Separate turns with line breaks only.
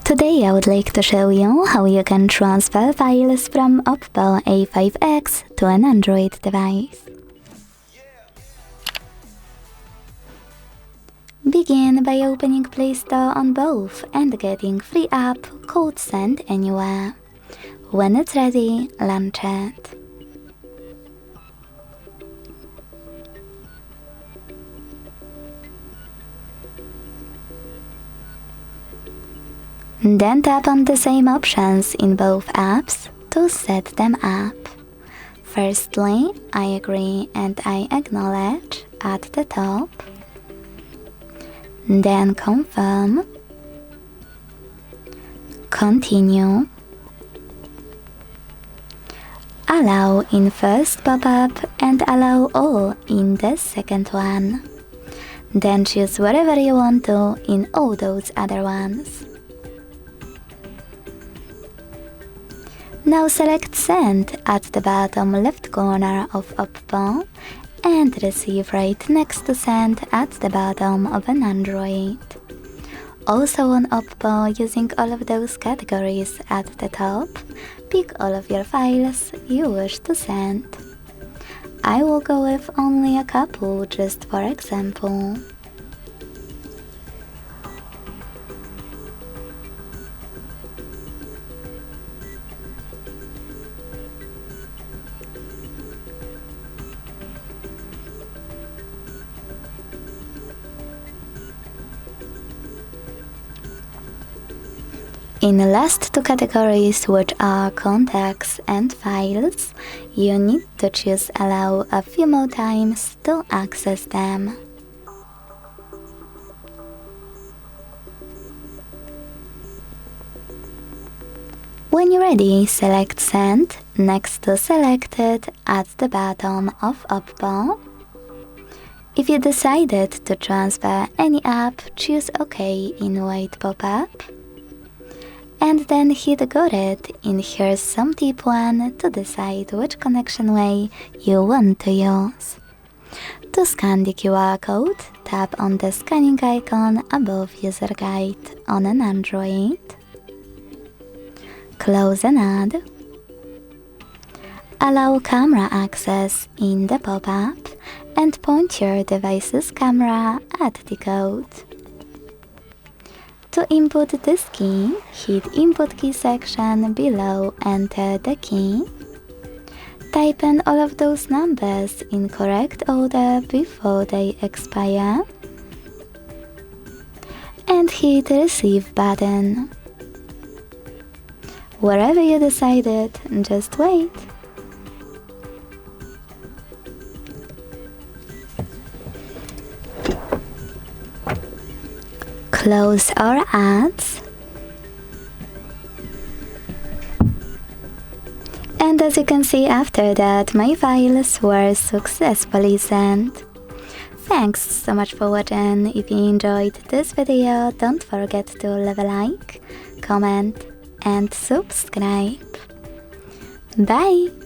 Today I would like to show you how you can transfer files from OPPO A5X to an Android device. Begin by opening Play Store on both and getting free app called Send Anywhere. When it's ready, launch it. Then tap on the same options in both apps to set them up. Firstly, I agree and I acknowledge at the top. Then confirm, continue, allow in first pop-up and allow all in the second one. Then choose whatever you want to in all those other ones. Now select Send at the bottom left corner of OPPO and Receive right next to Send at the bottom of an Android. Also on OPPO, using all of those categories at the top, pick all of your files you wish to send. I will go with only a couple just for example. In the last two categories, which are contacts and files, you need to choose Allow a few more times to access them. When you're ready, select Send next to Selected at the bottom of OPPO. If you decided to transfer any app, choose OK in white pop-up. And then hit Got it in Here's Some Tip 1 to decide which connection way you want to use. To scan the QR code, tap on the scanning icon above User Guide on an Android. Close and add. Allow camera access in the pop-up and point your device's camera at the code. To input this key, hit Input Key section below, enter the key. Type in all of those numbers in correct order before they expire. And hit Receive button. Wherever you decided, just wait. Close our ads. And as you can see, after that, my files were successfully sent. Thanks so much for watching. If you enjoyed this video, don't forget to leave a like, comment and subscribe. Bye!